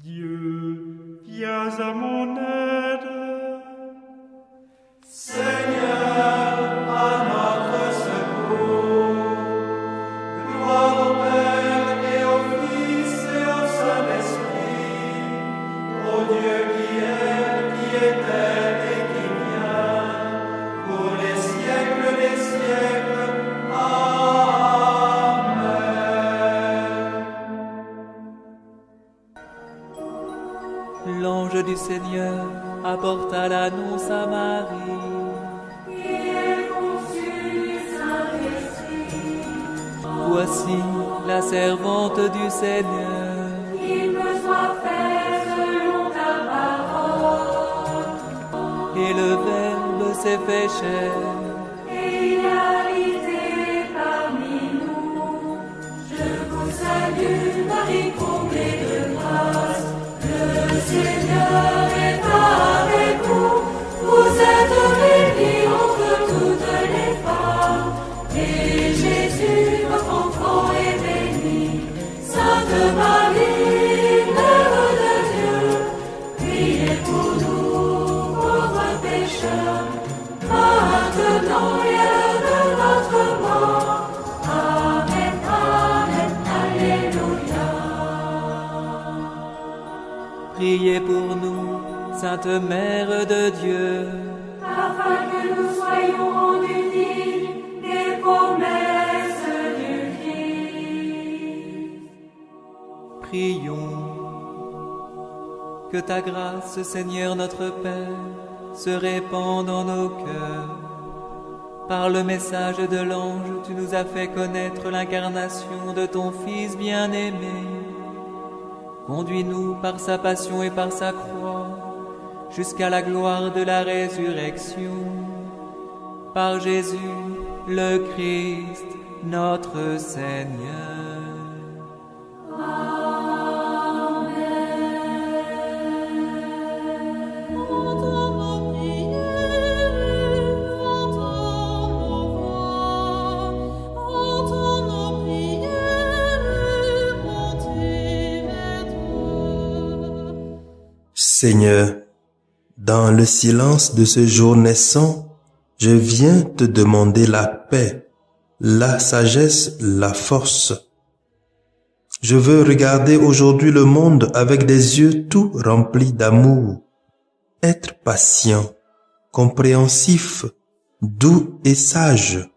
Dieu, viens à mon aide. Seigneur, à notre secours. Gloire au Père et au Fils et au Saint-Esprit, au Dieu qui était et qui vient, pour les siècles des siècles. L'ange du Seigneur apporta l'annonce à Marie. Qui est conçue du Saint-Esprit. Voici la servante du Seigneur. Qu'il me soit fait selon ta parole. Et le Verbe s'est fait chair. Et il a habité parmi nous. Je vous salue, Marie comblée de grâce. Le Seigneur est avec vous. Vous êtes bénie entre toutes les femmes. Et Jésus, votre enfant, est béni. Sainte Marie, Mère de Dieu, priez pour nous, pauvres pécheurs, maintenant et à l'heure de notre mort. Amen, amen, alléluia. Priez pour nous, Sainte Mère de Dieu. Afin que nous soyons rendus dignes des promesses du Christ. Prions. Que ta grâce, Seigneur notre Père, se répande en nos cœurs. Par le message de l'ange, tu nous as fait connaître l'incarnation de ton Fils bien-aimé. Conduis-nous par sa passion et par sa croix, jusqu'à la gloire de la résurrection. Par Jésus, le Christ, notre Seigneur. Seigneur, dans le silence de ce jour naissant, je viens te demander la paix, la sagesse, la force. Je veux regarder aujourd'hui le monde avec des yeux tout remplis d'amour, être patient, compréhensif, doux et sage,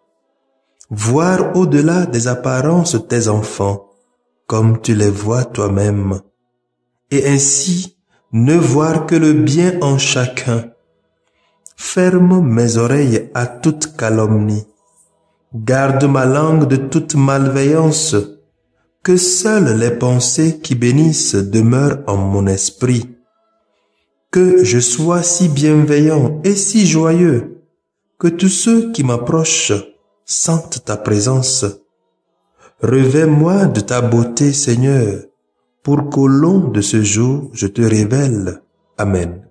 voir au-delà des apparences tes enfants, comme tu les vois toi-même, et ainsi ne voir que le bien en chacun. Ferme mes oreilles à toute calomnie. Garde ma langue de toute malveillance. Que seules les pensées qui bénissent demeurent en mon esprit. Que je sois si bienveillant et si joyeux, que tous ceux qui m'approchent sentent ta présence. Revêt-moi de ta beauté, Seigneur, pour qu'au long de ce jour, je te révèle. Amen.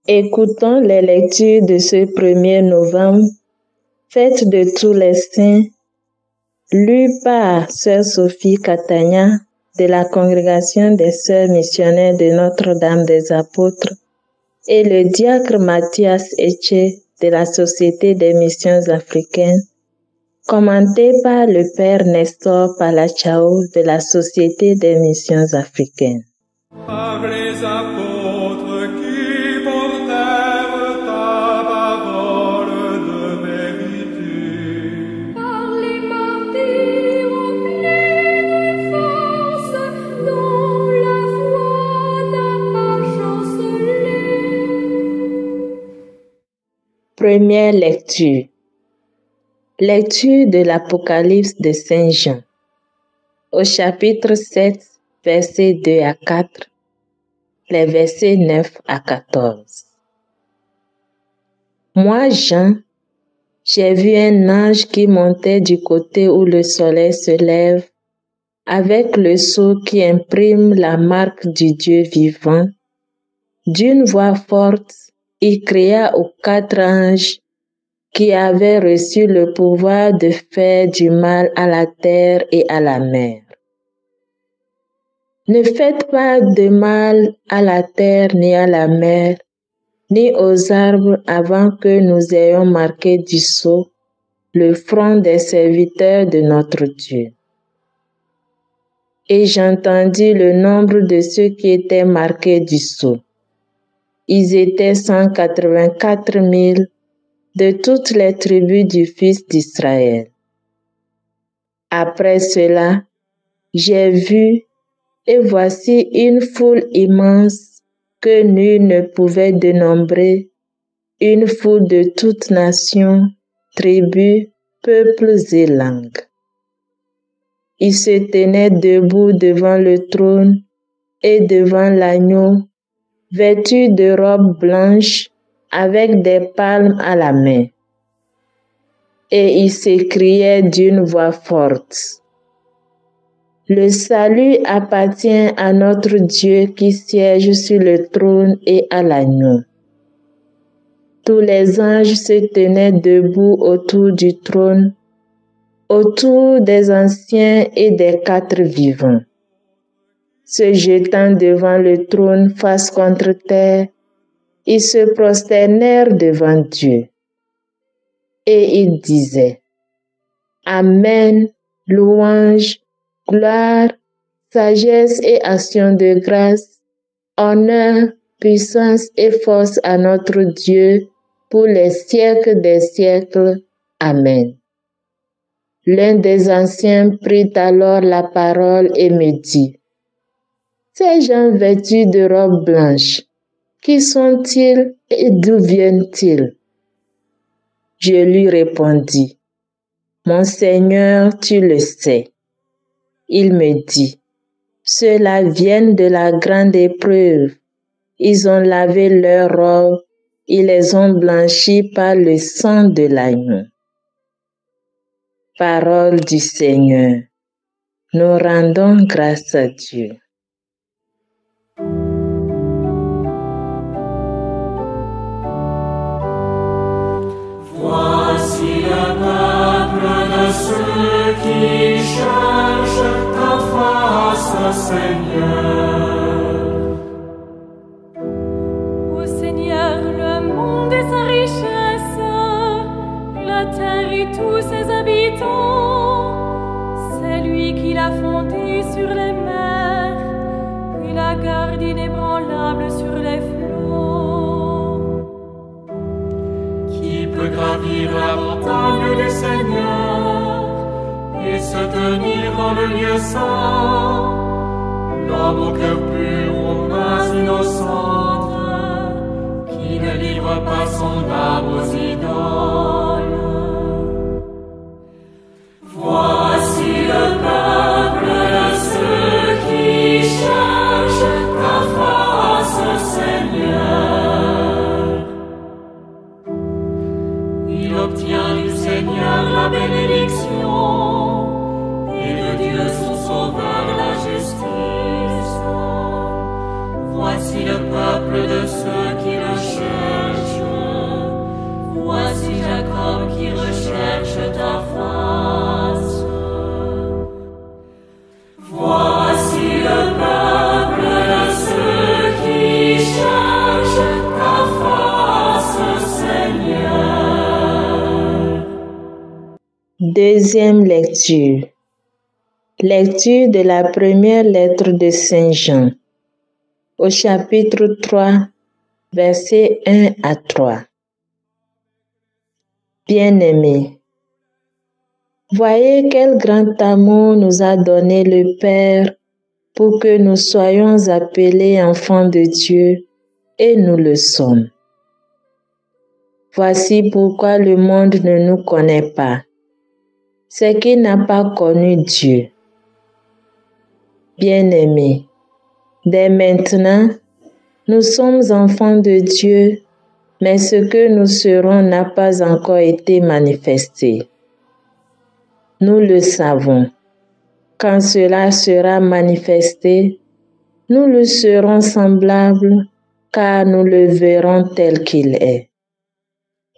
Écoutons les lectures de ce 1er novembre, fête de tous les saints, lues par Sœur Sophie Catania de la Congrégation des Sœurs missionnaires de Notre-Dame des Apôtres et le diacre Mathias Eche de la Société des Missions africaines, commenté par le Père Nestor Palachao de la Société des Missions africaines. Par les apôtres qui portèrent ta parole de vérité. Par les martyrs Première lecture. Lecture de l'Apocalypse de Saint Jean. Au chapitre 7, versets 2 à 4, les versets 9 à 14. Moi, Jean, j'ai vu un ange qui montait du côté où le soleil se lève, avec le sceau qui imprime la marque du Dieu vivant. D'une voix forte, il cria aux 4 anges qui avaient reçu le pouvoir de faire du mal à la terre et à la mer. Ne faites pas de mal à la terre ni à la mer, ni aux arbres avant que nous ayons marqué du sceau le front des serviteurs de notre Dieu. Et j'entendis le nombre de ceux qui étaient marqués du sceau. Ils étaient 184 000 de toutes les tribus du fils d'Israël. Après cela, j'ai vu, et voici une foule immense que nul ne pouvait dénombrer, une foule de toutes nations, tribus, peuples et langues. Ils se tenaient debout devant le trône et devant l'agneau, vêtus de robes blanches avec des palmes à la main. Et ils s'écriaient d'une voix forte: Le salut appartient à notre Dieu qui siège sur le trône et à l'agneau. Tous les anges se tenaient debout autour du trône, autour des anciens et des 4 vivants. Se jetant devant le trône face contre terre, ils se prosternèrent devant Dieu. Et ils disaient: Amen, louange, gloire, sagesse et action de grâce, honneur, puissance et force à notre Dieu pour les siècles des siècles. Amen. L'un des anciens prit alors la parole et me dit: Ces gens vêtus de robes blanches, qui sont-ils et d'où viennent-ils? Je lui répondis: Mon Seigneur, tu le sais. Il me dit: Ceux-là viennent de la grande épreuve. Ils ont lavé leurs robes, ils les ont blanchies par le sang de l'agneau. Parole du Seigneur. Nous rendons grâce à Dieu. Voici le peuple de ceux qui cherchent ta face, Seigneur. Ô Seigneur, le monde et sa richesse, la terre et tous ses habitants, c'est lui qui l'a fondée sur les mers et la garde inébranlable sur les flots. Qui peut gravir la montagne du Seigneur et se tenir dans le lieu saint? L'homme au cœur pur, aux mains innocentes, qui ne livre pas son âme aux idoles. Voici le peuple de ceux qui cherchent ta face, Seigneur. Il obtient du Seigneur la bénédiction et de Dieu son sauveur la justice. Voici le peuple de ceux qui le cherchent. Voici Jacob qui recherche ta face. Voici le peuple de ceux qui cherchent ta face, Seigneur. Deuxième lecture. Lecture de la première lettre de Saint Jean. Au chapitre 3, versets 1 à 3. Bien-aimés, voyez quel grand amour nous a donné le Père pour que nous soyons appelés enfants de Dieu, et nous le sommes. Voici pourquoi le monde ne nous connaît pas. C'est qu'il n'a pas connu Dieu. Bien-aimés, dès maintenant, nous sommes enfants de Dieu, mais ce que nous serons n'a pas encore été manifesté. Nous le savons. Quand cela sera manifesté, nous le serons semblable, car nous le verrons tel qu'il est.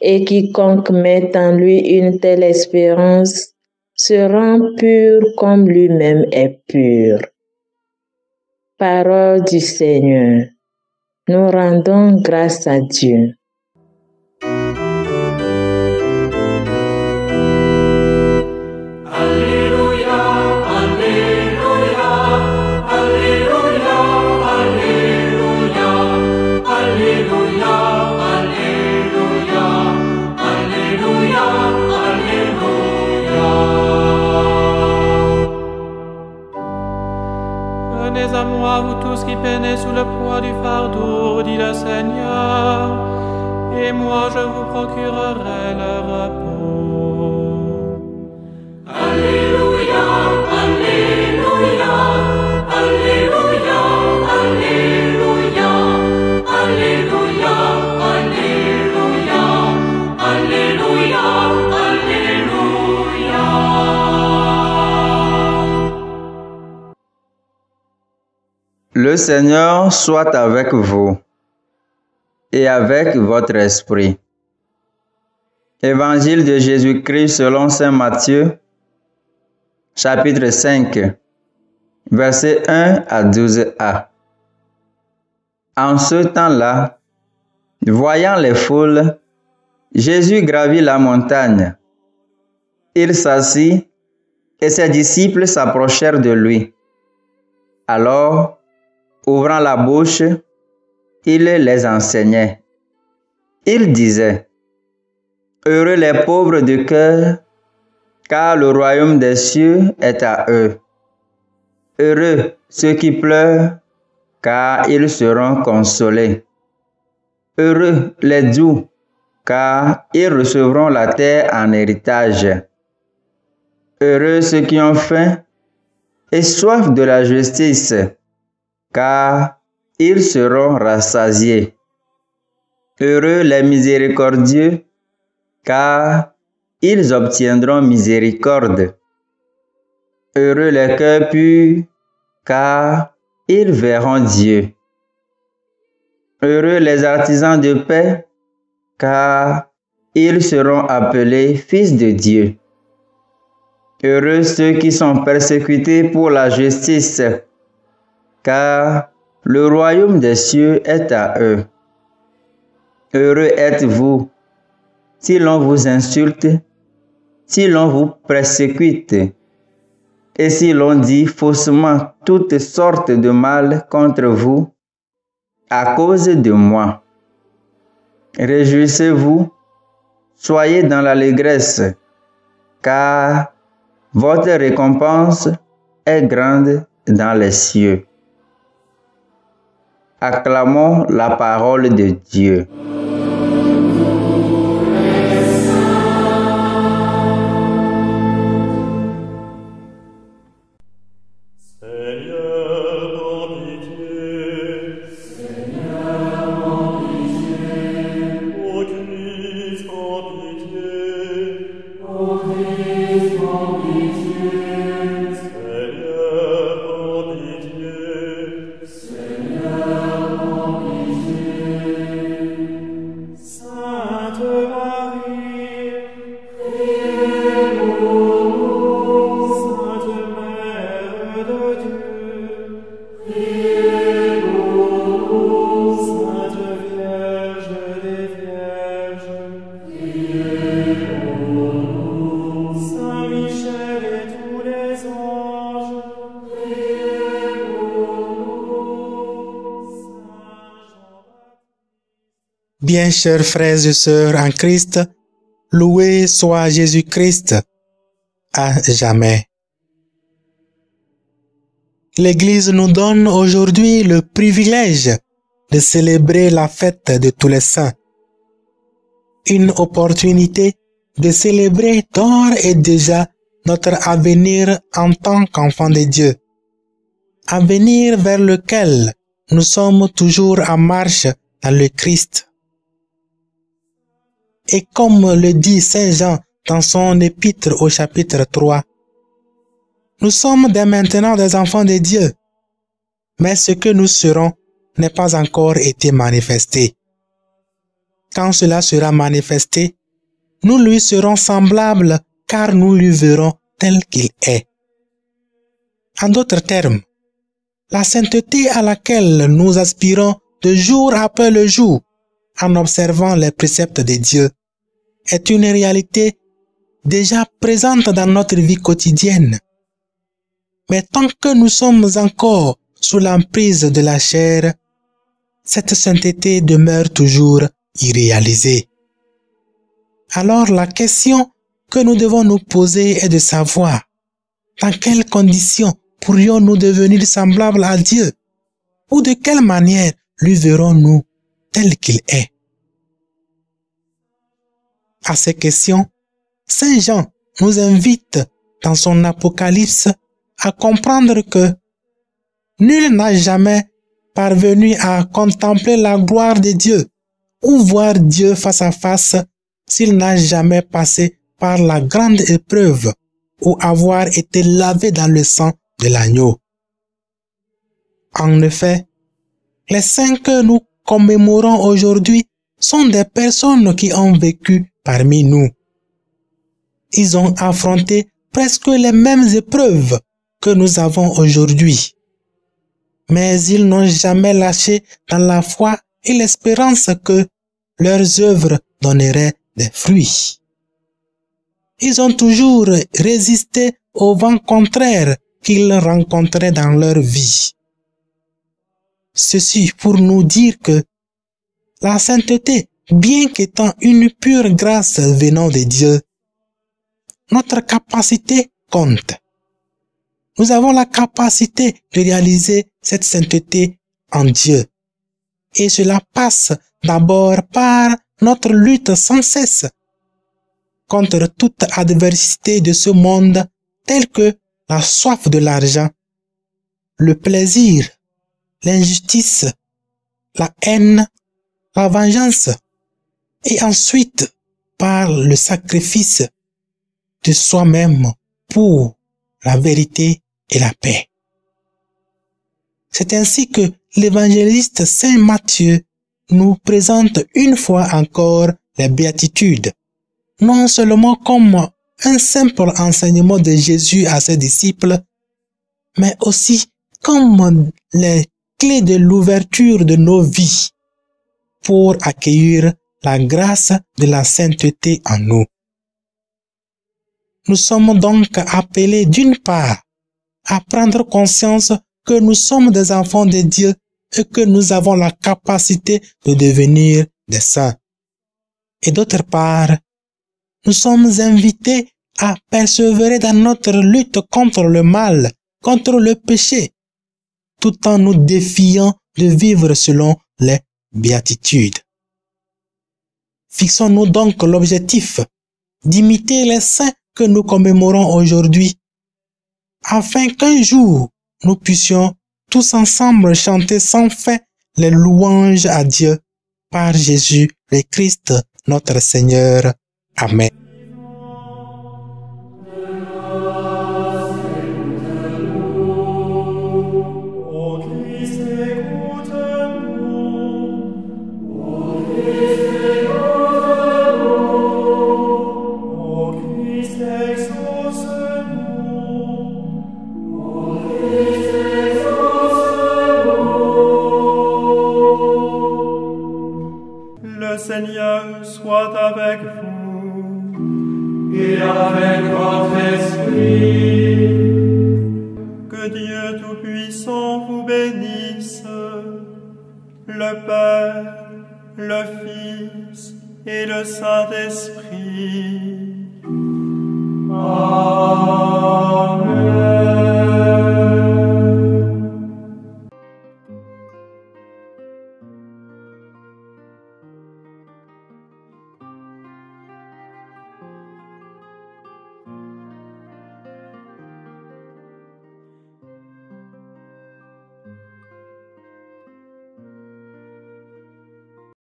Et quiconque met en lui une telle espérance se rend pur comme lui-même est pur. Parole du Seigneur. Nous rendons grâce à Dieu. Venez à moi, vous tous qui peinez sous le poids du fardeau, dit le Seigneur, et moi je vous procurerai le repos. Alléluia, Alléluia, Alléluia, Alléluia, Alléluia, Alléluia, Alléluia, Alléluia. Le Seigneur soit avec vous et avec votre esprit. Évangile de Jésus-Christ selon saint Matthieu, chapitre 5, versets 1 à 12a. En ce temps-là, voyant les foules, Jésus gravit la montagne. Il s'assit et ses disciples s'approchèrent de lui. Alors, ouvrant la bouche, il les enseignait. Il disait: Heureux les pauvres de cœur, car le royaume des cieux est à eux. Heureux ceux qui pleurent, car ils seront consolés. Heureux les doux, car ils recevront la terre en héritage. Heureux ceux qui ont faim et soif de la justice, car ils seront rassasiés. Heureux les miséricordieux, car ils obtiendront miséricorde. Heureux les cœurs purs, car ils verront Dieu. Heureux les artisans de paix, car ils seront appelés fils de Dieu. Heureux ceux qui sont persécutés pour la justice, car le royaume des cieux est à eux. Heureux êtes-vous si l'on vous insulte, si l'on vous persécute, et si l'on dit faussement toutes sortes de mal contre vous à cause de moi. Réjouissez-vous, soyez dans l'allégresse, car votre récompense est grande dans les cieux. Acclamons la parole de Dieu. Bien, chers frères et sœurs en Christ, loué soit Jésus-Christ à jamais. L'Église nous donne aujourd'hui le privilège de célébrer la fête de tous les saints. une opportunité de célébrer d'ores et déjà notre avenir en tant qu'enfants de Dieu. Avenir vers lequel nous sommes toujours en marche dans le Christ. Et comme le dit Saint Jean dans son épître au chapitre 3, nous sommes dès maintenant des enfants de Dieu, mais ce que nous serons n'est pas encore été manifesté. Quand cela sera manifesté, nous lui serons semblables car nous lui verrons tel qu'il est. En d'autres termes, la sainteté à laquelle nous aspirons de jour après le jour en observant les préceptes de Dieu est une réalité déjà présente dans notre vie quotidienne. Mais tant que nous sommes encore sous l'emprise de la chair, cette sainteté demeure toujours irréalisée. Alors la question que nous devons nous poser est de savoir dans quelles conditions pourrions-nous devenir semblables à Dieu ou de quelle manière lui verrons-nous tel qu'il est. À ces questions, Saint Jean nous invite dans son Apocalypse à comprendre que nul n'a jamais parvenu à contempler la gloire de Dieu ou voir Dieu face à face s'il n'a jamais passé par la grande épreuve ou avoir été lavé dans le sang de l'agneau. En effet, les saints que nous commémorons aujourd'hui sont des personnes qui ont vécu parmi nous. Ils ont affronté presque les mêmes épreuves que nous avons aujourd'hui. Mais ils n'ont jamais lâché dans la foi et l'espérance que leurs œuvres donneraient des fruits. Ils ont toujours résisté au vent contraire qu'ils rencontraient dans leur vie. Ceci pour nous dire que la sainteté, bien qu'étant une pure grâce venant de Dieu, notre capacité compte. Nous avons la capacité de réaliser cette sainteté en Dieu. Et cela passe d'abord par notre lutte sans cesse contre toute adversité de ce monde telle que la soif de l'argent, le plaisir, l'injustice, la haine, la vengeance, et ensuite par le sacrifice de soi-même pour la vérité et la paix. C'est ainsi que l'évangéliste Saint Matthieu nous présente une fois encore les béatitudes, non seulement comme un simple enseignement de Jésus à ses disciples, mais aussi comme les clés de l'ouverture de nos vies pour accueillir la grâce de la sainteté en nous. Nous sommes donc appelés d'une part à prendre conscience que nous sommes des enfants de Dieu et que nous avons la capacité de devenir des saints. Et d'autre part, nous sommes invités à persévérer dans notre lutte contre le mal, contre le péché, tout en nous défiant de vivre selon les béatitudes. Fixons-nous donc l'objectif d'imiter les saints que nous commémorons aujourd'hui, afin qu'un jour nous puissions tous ensemble chanter sans fin les louanges à Dieu par Jésus le Christ, notre Seigneur. Amen. Le Seigneur soit avec vous et avec votre esprit. Que Dieu Tout-Puissant vous bénisse, le Père, le Fils et le Saint-Esprit. Amen.